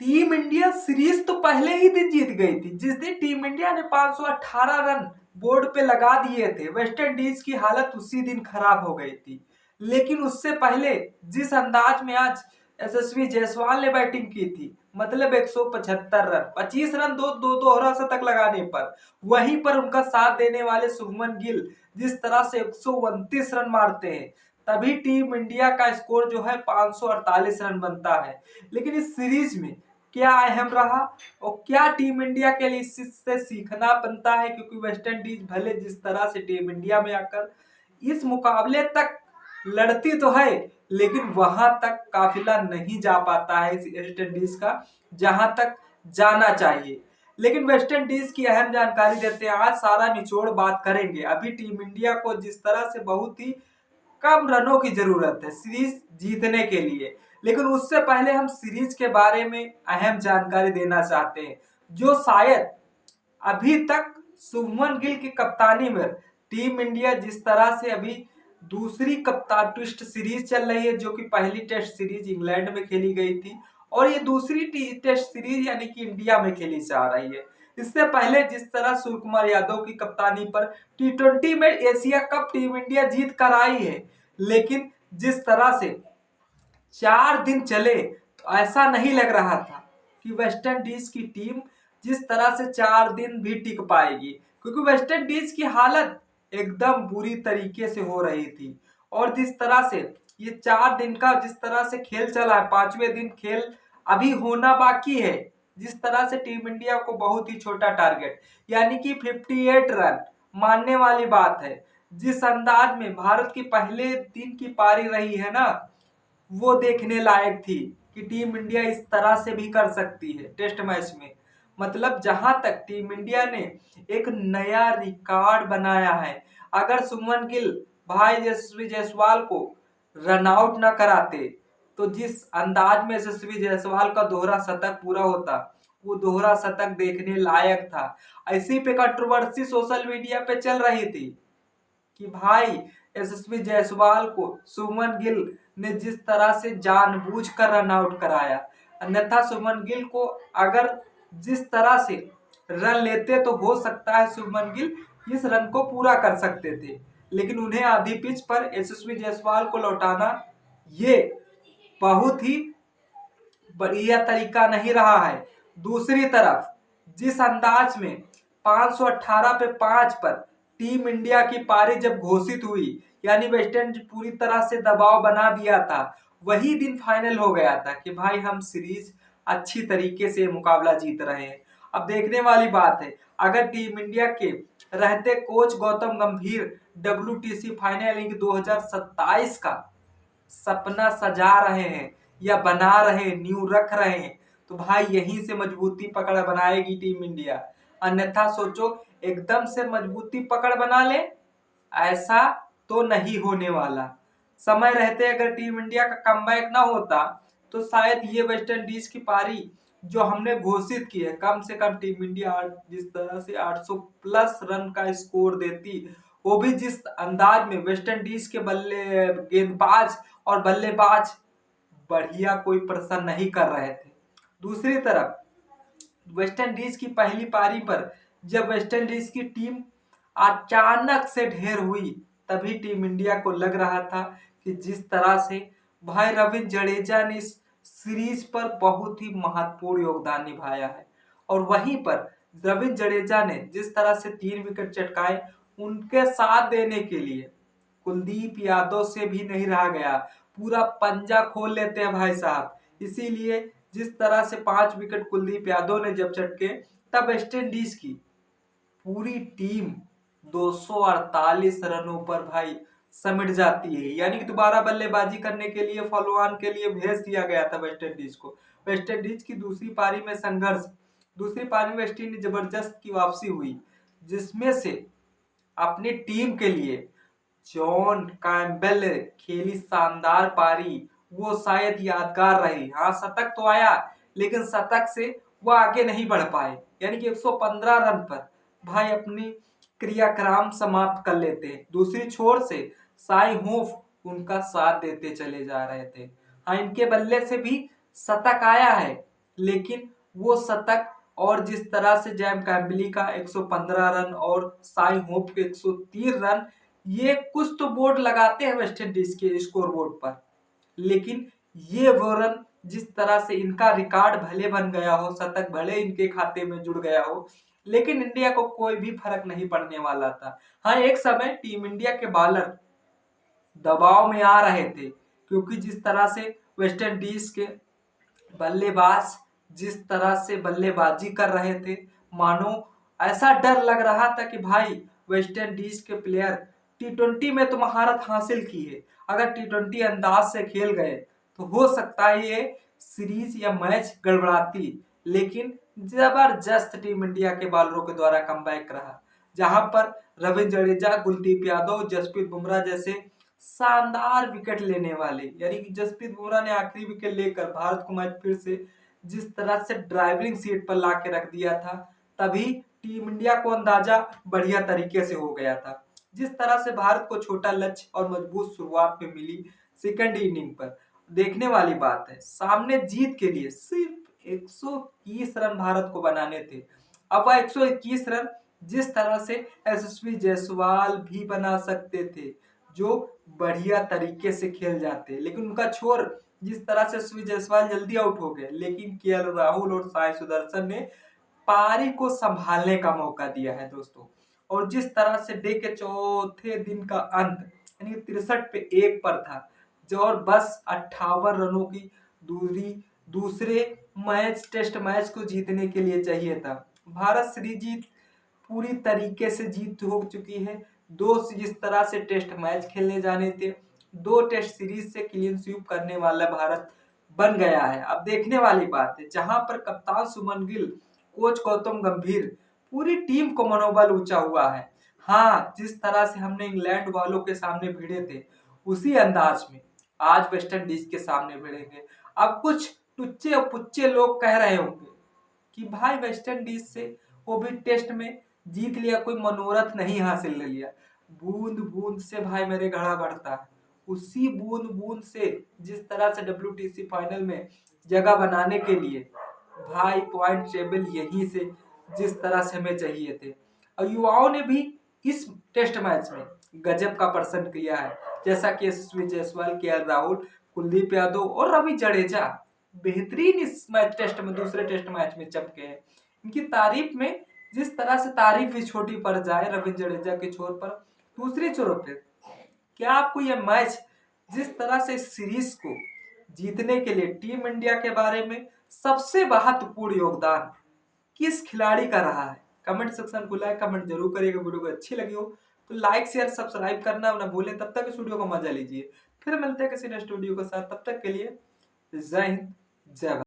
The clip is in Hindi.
टीम इंडिया सीरीज तो पहले ही दिन जीत गई थी। जिस दिन टीम इंडिया ने 518 रन बोर्ड पे लगा दिए थे, वेस्ट इंडीज की हालत उसी दिन खराब हो गई थी। लेकिन उससे पहले जिस अंदाज में आज यशस्वी जायसवाल ने बैटिंग की थी, मतलब 175 रन, 25 रन दो दोहरा शतक लगाने पर, वहीं पर उनका साथ देने वाले शुभमन गिल जिस तरह से 129 रन मारते हैं, तभी टीम इंडिया का स्कोर जो है 548 रन बनता है। लेकिन इस सीरीज में क्या अहम रहा और क्या टीम इंडिया के लिए इससे सीखना बनता है, क्योंकि वेस्ट इंडीज भले जिस तरह से टीम इंडिया में आकर इस मुकाबले तक लड़ती तो है, लेकिन वहां तक काफिला नहीं जा पाता है इस वेस्ट इंडीज का जहां तक जाना चाहिए। लेकिन वेस्ट इंडीज की अहम जानकारी देते हैं, आज सारा निचोड़ बात करेंगे। अभी टीम इंडिया को जिस तरह से बहुत ही कम रनों की जरूरत है सीरीज जीतने के लिए, लेकिन उससे पहले हम सीरीज के बारे में अहम जानकारी देना चाहते हैं, जो शायद अभी तक शुभमन गिल की कप्तानी में टीम इंडिया जिस तरह से अभी दूसरी कप्तान टेस्ट सीरीज चल रही है, जो कि पहली टेस्ट सीरीज इंग्लैंड में खेली गई थी और ये दूसरी टेस्ट सीरीज यानी कि इंडिया में खेली जा रही है। इससे पहले जिस तरह सूर्य कुमार यादव की कप्तानी पर टी20 में एशिया कप टीम इंडिया जीत कर आई है, लेकिन जिस तरह से 4 दिन चले तो ऐसा नहीं लग रहा था कि वेस्ट इंडीज की टीम जिस तरह से 4 दिन भी टिक पाएगी, क्योंकि वेस्ट इंडीज की हालत एकदम बुरी तरीके से हो रही थी। और जिस तरह से ये 4 दिन का जिस तरह से खेल चला है, 5वें दिन खेल अभी होना बाकी है, जिस तरह से टीम इंडिया को बहुत ही छोटा टारगेट यानी कि 58 रन मानने वाली बात है। जिस अंदाज में भारत की पहले दिन की पारी रही है ना, वो देखने लायक थी कि टीम इंडिया इस तरह से भी कर सकती है टेस्ट मैच में। मतलब जहां तक टीम इंडिया ने एक नया रिकॉर्ड बनाया है, अगर सुमन गिल भाई यशस्वी जायसवाल को रन आउट न कराते तो जिस अंदाज में यशस्वी जायसवाल का दोहरा शतक पूरा होता, वो दोहरा शतक देखने लायक था। ऐसी पे कंट्रोवर्सी सोशल मीडिया पे चल रही थी कि भाई यशस्वी जायसवाल को शुभमन गिल ने जिस तरह से जानबूझकर रन आउट कराया, अन्यथा शुभमन गिल को अगर जिस तरह से रन लेते तो हो सकता है शुभमन गिल इस रन को पूरा कर सकते थे, लेकिन उन्हें आधी पिच पर यशस्वी जायसवाल को लौटाना ये बहुत ही बढ़िया तरीका नहीं रहा है। दूसरी तरफ जिस अंदाज में 518 पे 5 पर टीम इंडिया की पारी जब घोषित हुई, यानी वेस्ट इंडीज पूरी तरह से दबाव बना दिया था, वही दिन फाइनल हो गया था कि भाई हम सीरीज अच्छी तरीके से मुकाबला जीत रहे हैं। अब देखने वाली बात है, अगर टीम इंडिया के रहते कोच गौतम गंभीर WTC फाइनल 2027 का सपना सजा रहे हैं या बना रहे हैं, नींव रख रहे हैं, तो भाई यहीं से मजबूती पकड़ बनाएगी टीम इंडिया। अन्यथा सोचो एकदम से मजबूती पकड़ बना ले, ऐसा तो नहीं होने वाला। समय रहते अगर टीम इंडिया का कमबैक ना होता तो शायद ये वेस्ट इंडीज की पारी जो हमने घोषित की है, कम से कम टीम इंडिया जिस तरह से 800 प्लस रन का स्कोर देती, वो भी जिस अंदाज में वेस्ट इंडीज के बल्ले गेंदबाज और बल्लेबाज बढ़िया कोई प्रदर्शन नहीं कर रहे थे। दूसरी तरफ वेस्ट इंडीज की पहली पारी पर जब वेस्ट इंडीज की टीम अचानक से ढेर हुई, तभी टीम इंडिया को लग रहा था कि जिस तरह से भाई रविंद्र जडेजा ने इस सीरीज पर बहुत ही महत्वपूर्ण योगदान निभाया है, और वहीं पर रविंद्र जडेजा ने जिस तरह से 3 विकेट चटकाए, उनके साथ देने के लिए कुलदीप यादव से भी नहीं रहा गया, पूरा पंजा खोल लेते हैं भाई साहब। इसीलिए जिस तरह से 5 विकेट कुलदीप यादव ने जब चटके, तब वेस्ट इंडीज की पूरी टीम 248 रनों पर भाई समिट जाती है, यानी कि दोबारा बल्लेबाजी करने के लिए फॉलो ऑन के लिए भेज दिया गया था वेस्ट इंडीज को। वेस्ट इंडीज की दूसरी पारी में संघर्ष, दूसरी पारी में वेस्ट इंडीज जबरदस्त की वापसी हुई, जिसमें से अपनी टीम के लिए जॉन कैम्पबेल खेली शानदार पारी, वो शायद यादगार रही। हाँ शतक तो आया, लेकिन शतक से वो आगे नहीं बढ़ पाए, यानी कि 115 रन पर भाई अपनी क्रियाक्रम समाप्त कर लेते हैं। दूसरी छोर से साई होफ उनका साथ देते चले जा रहे थे। हाँ इनके बल्ले से भी शतक आया है, लेकिन वो शतक और जिस तरह से जैम कैम्बली का 115 रन और साई होप के 130 रन, ये कुछ तो बोर्ड लगाते हैं वेस्ट इंडीज के स्कोर बोर्ड पर, लेकिन ये वो रन जिस तरह से इनका रिकॉर्ड भले बन गया हो, शतक भले इनके खाते में जुड़ गया हो, लेकिन इंडिया को कोई भी फर्क नहीं पड़ने वाला था। हाँ, एक समय टीम इंडिया के बॉलर दबाव में आ रहे थे, क्योंकि जिस तरह से वेस्ट इंडीज के बल्लेबाज जिस तरह से बल्लेबाजी कर रहे थे, मानो ऐसा डर लग रहा था कि भाई वेस्ट इंडीज के प्लेयर टी20 में तो महारत हासिल की है, अगर टी20 अंदाज से खेल गए तो हो सकता है ये सीरीज या मैच गड़बड़ाती। लेकिन जबरदस्त टीम इंडिया के बॉलरों के द्वारा कमबैक रहा, जहां पर रविंद्र जडेजा, कुलदीप यादव, जसप्रीत बुमराह जैसे शानदार विकेट लेने वाले, यानी कि जसप्रीत बुमराह ने आखिरी विकेट लेकर भारत को मैच फिर से जिस तरह से ड्राइविंग सीट पर ला के रख दिया था, तभी टीम इंडिया को अंदाजा बढ़िया तरीके से हो गया था। जिस तरह से भारत को छोटा लक्ष्य और मजबूत शुरुआत में मिली सेकंड इनिंग पर, देखने वाली बात है। सामने जीत के लिए सिर्फ 121 रन भारत को बनाने थे। अब वह 121 रन जिस तरह से यशस्वी जायसवाल भी बना सकते थे, जो बढ़िया तरीके से खेल जाते, लेकिन उनका छोर जिस तरह से यशस्वी जायसवाल जल्दी आउट हो गए, लेकिन केएल राहुल और साई सुदर्शन ने पारी को संभालने का मौका दिया है दोस्तों। और जिस तरह से डे के चौथे दिन का अंत यानी 63 पे 1 पर था, जो और बस 58 रनों की दूरी दूसरे मैच टेस्ट मैच को जीतने के लिए चाहिए था। भारत सीरीज जीत पूरी तरीके से जीत हो चुकी है। दो जिस तरह से टेस्ट मैच खेलने जाने थे, 2 टेस्ट सीरीज से क्लीन स्वीप करने वाला भारत बन गया है। अब देखने वाली बात है, जहां पर कप्तान सुमन गिल, कोच गौतम गंभीर, पूरी टीम को मनोबल ऊंचा हुआ है। हाँ, जिस तरह से हमने इंग्लैंड वालों के सामने भिड़े थे, उसी अंदाज में आज वेस्ट इंडीज के सामने भिड़ेंगे। अब कुछ टुच्चे और पुच्चे लोग कह रहे होंगे कि भाई वेस्ट इंडीज से वो भी टेस्ट में जीत लिया, कोई मनोरथ नहीं हासिल ले लिया। बूंद बूंद से भाई मेरे घड़ा भरता है, उसी बूंद बूंद से जिस तरह से WTC फाइनल में जगह बनाने के लिए भाई पॉइंट टेबल यहीं से जिस तरह से हमें चाहिए थे, और युवाओं ने भी इस टेस्ट मैच में गजब का प्रदर्शन किया है, जैसा कि यशस्वी जायसवाल, केएल राहुल, कुलदीप यादव और रवि जडेजा बेहतरीन इस मैच टेस्ट में दूसरे टेस्ट मैच में चमके हैं। इनकी तारीफ में जिस तरह से तारीफ भी छोटी पड़ जाए रविंद्र जडेजा के छोर पर, दूसरे छोर पे क्या आपको यह मैच जिस तरह से सीरीज को जीतने के लिए टीम इंडिया के बारे में सबसे महत्वपूर्ण योगदान किस खिलाड़ी का रहा है? कमेंट सेक्शन खुला है, कमेंट जरूर करिएगा। वीडियो को अच्छी लगी हो तो लाइक शेयर सब्सक्राइब करना ना भूलें। तब तक इस वीडियो को मजा लीजिए, फिर मिलते हैं किसी नेक्स्ट वीडियो के साथ। तब तक के लिए जय हिंद, जय भारत।